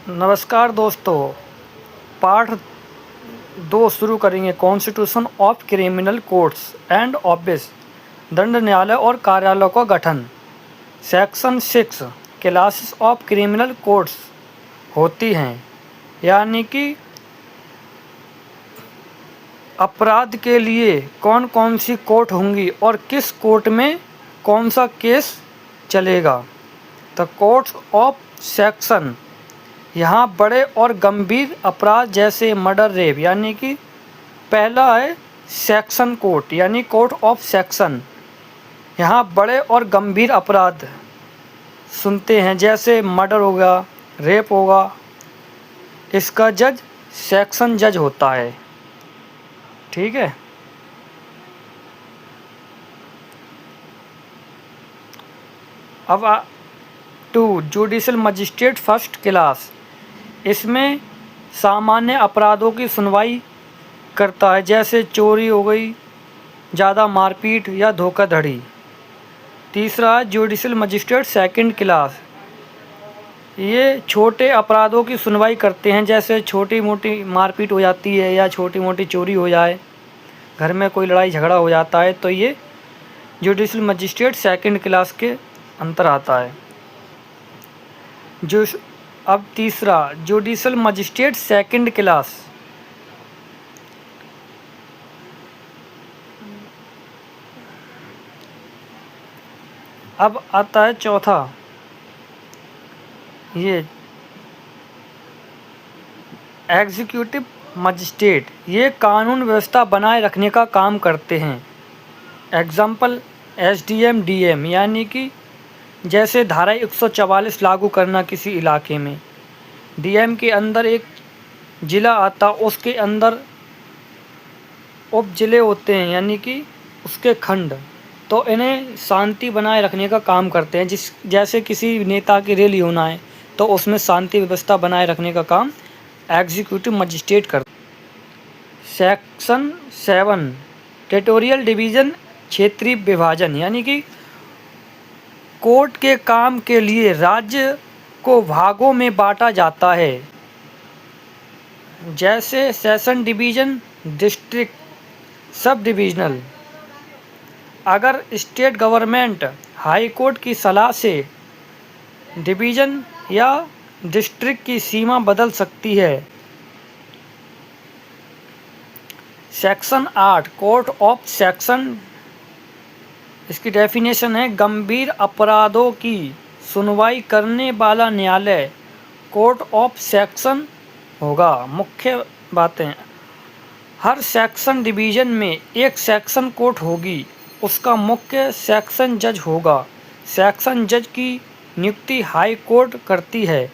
नमस्कार दोस्तों, पाठ 2 शुरू करेंगे। Constitution of criminal courts and office, दंड न्यायालय और कार्यालयों का गठन। Section 6 classes of criminal courts होती हैं, यानी कि अपराध के लिए कौन कौन सी कोर्ट होंगी और किस कोर्ट में कौन सा केस चलेगा। द कोर्ट्स ऑफ सेक्शन, यहाँ बड़े और गंभीर अपराध जैसे मर्डर, रेप, यानी कि पहला है सेक्शन कोर्ट यानी कोर्ट ऑफ सेक्शन। यहाँ बड़े और गंभीर अपराध सुनते हैं, जैसे मर्डर होगा, रेप होगा। इसका जज सेक्शन जज होता है। ठीक है। अब 2 जुडिशल मजिस्ट्रेट फर्स्ट क्लास, इसमें सामान्य अपराधों की सुनवाई करता है, जैसे चोरी हो गई, ज़्यादा मारपीट या धोखाधड़ी। तीसरा है जुडिशल मजिस्ट्रेट सेकंड क्लास, ये छोटे अपराधों की सुनवाई करते हैं, जैसे छोटी मोटी मारपीट हो जाती है या छोटी मोटी चोरी हो जाए, घर में कोई लड़ाई झगड़ा हो जाता है, तो ये जुडिशल मजिस्ट्रेट सेकंड क्लास के अंतर आता है। अब तीसरा जुडिशल मजिस्ट्रेट सेकंड क्लास, अब आता है चौथा, ये एग्जीक्यूटिव मजिस्ट्रेट, ये कानून व्यवस्था बनाए रखने का काम करते हैं। एग्जाम्पल एसडीएम, डीएम, यानी कि जैसे धारा 144 लागू करना किसी इलाके में। डीएम के अंदर एक ज़िला आता, उसके अंदर उप ज़िले होते हैं, यानी कि उसके खंड, तो इन्हें शांति बनाए रखने का काम करते हैं। जैसे किसी नेता की रैली होना है तो उसमें शांति व्यवस्था बनाए रखने का काम एग्जीक्यूटिव मजिस्ट्रेट करते हैं। सेक्शन 7 टेरिटोरियल डिवीज़न, क्षेत्रीय विभाजन, यानी कि कोर्ट के काम के लिए राज्य को भागों में बांटा जाता है, जैसे session division, district, sub divisional. अगर स्टेट गवर्नमेंट हाई कोर्ट की सलाह से डिवीज़न या डिस्ट्रिक्ट की सीमा बदल सकती है। सेक्शन 8 कोर्ट ऑफ सेक्शन, इसकी डेफिनेशन है गंभीर अपराधों की सुनवाई करने वाला न्यायालय कोर्ट ऑफ सेक्शन होगा। मुख्य बातें, हर सेक्शन डिवीज़न में एक सेक्शन कोर्ट होगी, उसका मुख्य सेक्शन जज होगा। सेक्शन जज की नियुक्ति हाई कोर्ट करती है।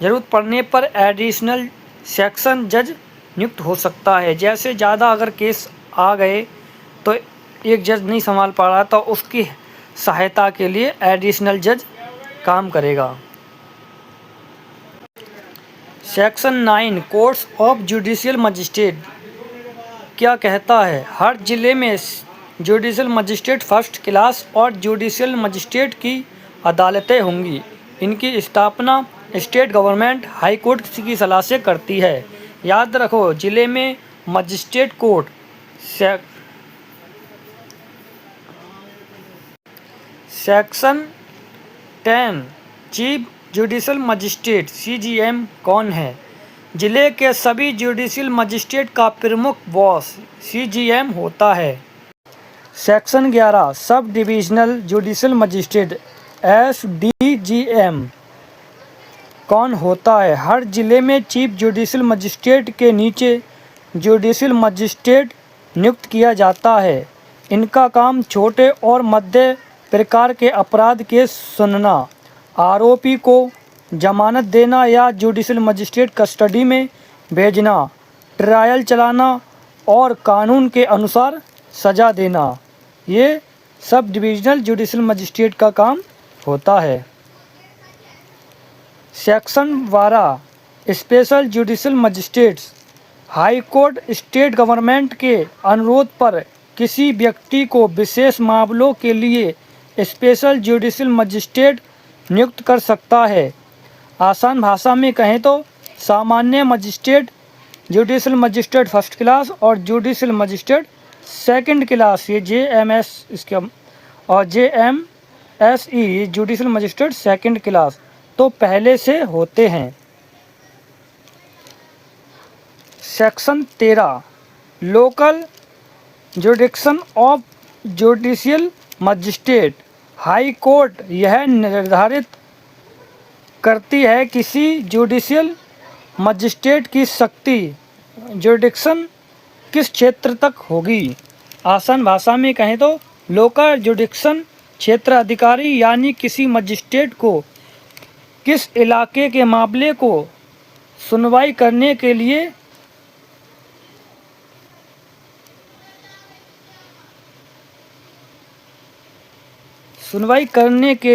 ज़रूरत पड़ने पर एडिशनल सेक्शन जज नियुक्त हो सकता है, जैसे ज़्यादा अगर केस आ गए तो एक जज नहीं संभाल पा रहा, तो उसकी सहायता के लिए एडिशनल जज काम करेगा। Section 9 courts of judicial magistrate क्या कहता है? हर जिले में जुडिशियल मजिस्ट्रेट फर्स्ट क्लास और जुडिशियल मजिस्ट्रेट की अदालतें होंगी। इनकी स्थापना स्टेट गवर्नमेंट हाई कोर्ट की सलाह से करती है। याद रखो, जिले में magistrate court section 10 chief judicial magistrate CGM कौन है? जिले के सभी जुडिशियल मजिस्ट्रेट का प्रमुख बॉस सीजीएम होता है। Section 11 sub divisional judicial magistrate SDGM कौन होता है? हर जिले में चीफ जुडिशियल मजिस्ट्रेट के नीचे जुडिशियल मजिस्ट्रेट नियुक्त किया जाता है। इनका काम छोटे और मध्य प्रकार के अपराध के सुनना, आरोपी को जमानत देना या जुडिशियल मजिस्ट्रेट कस्टडी में भेजना, ट्रायल चलाना और कानून के अनुसार सज़ा देना, ये सब डिविजनल जुडिशियल मजिस्ट्रेट का काम होता है। Section 12 special judicial magistrates, high court state government के अनुरोध पर किसी व्यक्ति को विशेष मामलों के लिए स्पेशल जुडिशियल मजिस्ट्रेट नियुक्त कर सकता है। आसान भाषा में कहें तो सामान्य magistrate, judicial magistrate first class और जुडिशल मजिस्ट्रेट सेकंड क्लास, ये JMS इसका, और JMSE judicial magistrate second class तो पहले से होते हैं। Section 13 local जुडिक्शन of judicial magistrate. High court यह निर्धारित करती है किसी जुडिशियल मजिस्ट्रेट की शक्ति जुडिक्शन किस क्षेत्र तक होगी। आसान भाषा में कहें तो लोकल जुडिक्शन क्षेत्र अधिकारी यानी किसी मजिस्ट्रेट को किस इलाके के मामले को सुनवाई करने के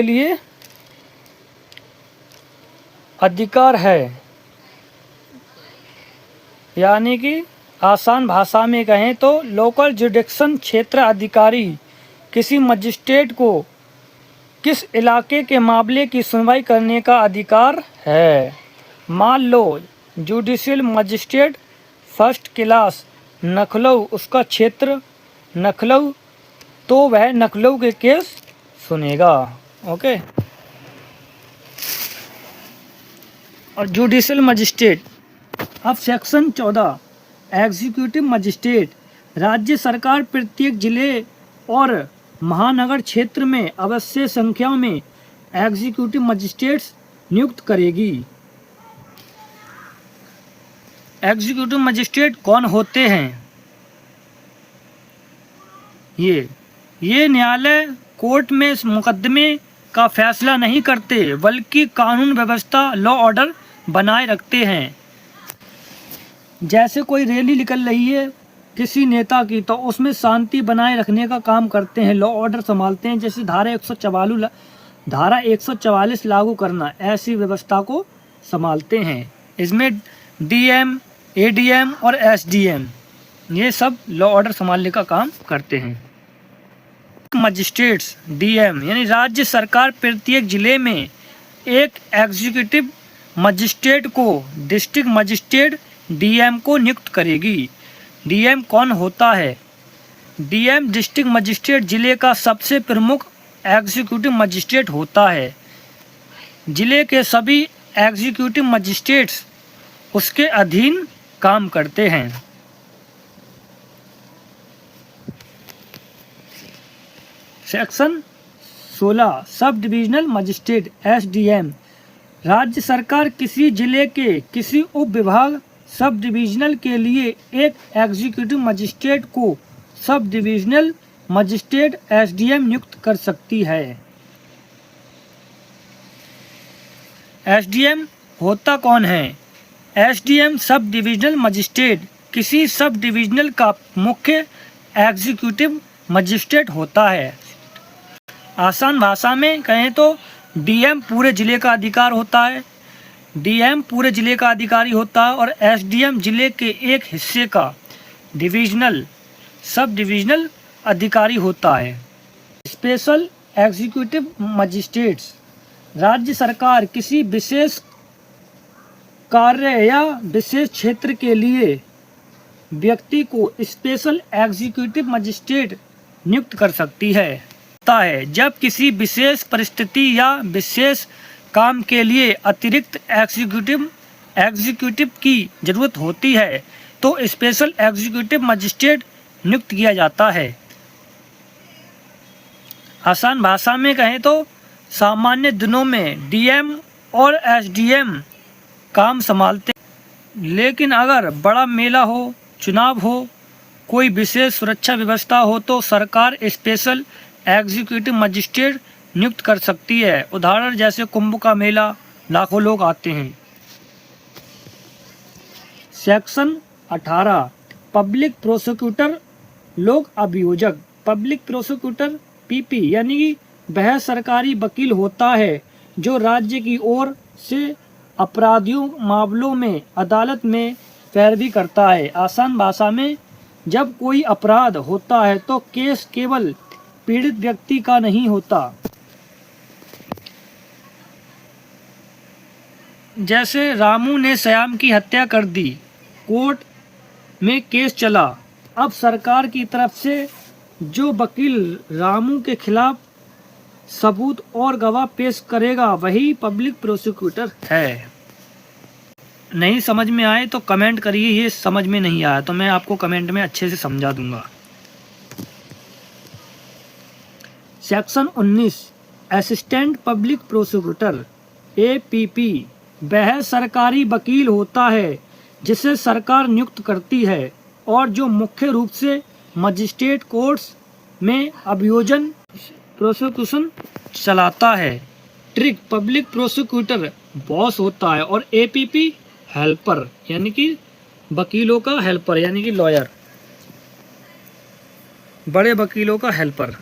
लिए अधिकार है। यानी कि आसान भाषा में कहें तो लोकल जुडिक्शन क्षेत्र अधिकारी किसी मजिस्ट्रेट को किस इलाके के मामले की सुनवाई करने का अधिकार है। मान लो judicial magistrate first class Lucknow, उसका क्षेत्र लखनऊ, तो वह लखनऊ के केस सुनेगा। ओके। और जुडिशियल मजिस्ट्रेट, अब सेक्शन 14 एग्जीक्यूटिव मजिस्ट्रेट। राज्य सरकार प्रत्येक जिले और महानगर क्षेत्र में आवश्यक संख्या में एग्जीक्यूटिव मजिस्ट्रेट्स नियुक्त करेगी। एग्जीक्यूटिव मजिस्ट्रेट कौन होते हैं? ये न्यायालय कोर्ट में मुकदमे का फैसला नहीं करते बल्कि कानून व्यवस्था लॉ ऑर्डर बनाए रखते हैं। जैसे कोई रैली निकल रही है किसी नेता की, तो उसमें शांति बनाए रखने का काम करते हैं, लॉ ऑर्डर संभालते हैं। जैसे धारा 144 लागू करना, ऐसी व्यवस्था को संभालते हैं। इसमें DM, ADM और SDM ये सब लॉ ऑर्डर संभालने का काम करते हैं। मजिस्ट्रेट्स DM यानी राज्य सरकार प्रत्येक जिले में एक एग्जीक्यूटिव मजिस्ट्रेट को डिस्ट्रिक्ट मजिस्ट्रेट DM को नियुक्त करेगी। DM कौन होता है? DM डिस्ट्रिक्ट मजिस्ट्रेट जिले का सबसे प्रमुख एग्जीक्यूटिव मजिस्ट्रेट होता है। जिले के सभी एग्जीक्यूटिव मजिस्ट्रेट्स उसके अधीन काम करते हैं। Section 16 sub divisional magistrate SDM। राज्य सरकार किसी जिले के किसी उप विभाग सब डिविजनल के लिए एक एग्जीक्यूटिव मजिस्ट्रेट को सब डिविजनल मजिस्ट्रेट SDM नियुक्त कर सकती है। SDM होता कौन है? SDM सब डिविजनल मजिस्ट्रेट किसी सब डिविजनल का मुख्य एग्जीक्यूटिव मजिस्ट्रेट होता है। आसान भाषा में कहें तो DM पूरे जिले का अधिकार होता है, DM पूरे जिले का अधिकारी होता है और SDM जिले के एक हिस्से का डिविजनल सब डिविजनल अधिकारी होता है। Special executive magistrates. राज्य सरकार किसी विशेष कार्य या विशेष क्षेत्र के लिए व्यक्ति को स्पेशल एग्जीक्यूटिव मजिस्ट्रेट नियुक्त कर सकती है। जब किसी विशेष परिस्थिति या विशेष काम के लिए अतिरिक्त एग्जीक्यूटिव की जरूरत होती है तो स्पेशल एग्जीक्यूटिव मजिस्ट्रेट नियुक्त किया जाता है। आसान भाषा में कहें तो सामान्य दिनों में DM और SDM काम संभालते हैं, लेकिन अगर बड़ा मेला हो, चुनाव हो, कोई विशेष सुरक्षा व्यवस्था हो तो सरकार स्पेशल एग्जीक्यूटिव मजिस्ट्रेट नियुक्त कर सकती है। उदाहरण जैसे कुंभ का मेला, लाखों लोग आते हैं। सेक्शन 18 पब्लिक प्रोसिक्यूटर लोक अभियोजक। पब्लिक प्रोसिक्यूटर PP यानी कि वह सरकारी वकील होता है जो राज्य की ओर से अपराधियों मामलों में अदालत में पैरवी करता है। आसान भाषा में जब कोई अपराध होता है तो केस केवल पीड़ित व्यक्ति का नहीं होता जैसे रामू ने श्याम की हत्या कर दी, कोर्ट में केस चला, अब सरकार की तरफ से जो वकील रामू के खिलाफ सबूत और गवाह पेश करेगा वही पब्लिक प्रोसिक्यूटर है। नहीं समझ में आए तो कमेंट करिए, ये समझ में नहीं आया तो मैं आपको कमेंट में अच्छे से समझा दूंगा। Section 19 assistant public prosecutor APP वह सरकारी वकील होता है जिसे सरकार नियुक्त करती है और जो मुख्य रूप से मजिस्ट्रेट कोर्ट्स में अभियोजन प्रोसिक्यूशन चलाता है। ट्रिक पब्लिक प्रोसिक्यूटर बॉस होता है और APP हेल्पर यानी कि वकीलों का हेल्पर यानी कि लॉयर, बड़े वकीलों का helper.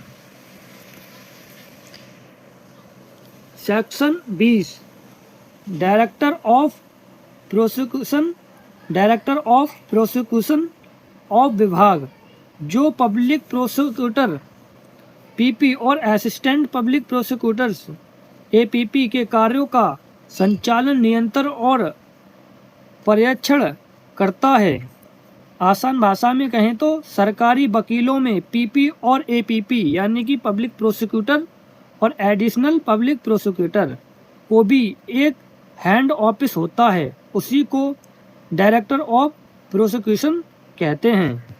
Section 20 director of prosecution of विभाग जो पब्लिक प्रोसिक्यूटर PP और असिस्टेंट पब्लिक प्रोसिक्यूटर्स APP के कार्यों का संचालन, नियंत्रण और पर्यवेक्षण करता है। आसान भाषा में कहें तो सरकारी वकीलों में PP और APP यानी कि पब्लिक प्रोसिक्यूटर और एडिशनल पब्लिक प्रोसिक्यूटर को भी एक हैंड ऑफिस होता है, उसी को डायरेक्टर ऑफ प्रोसिक्यूशन कहते हैं।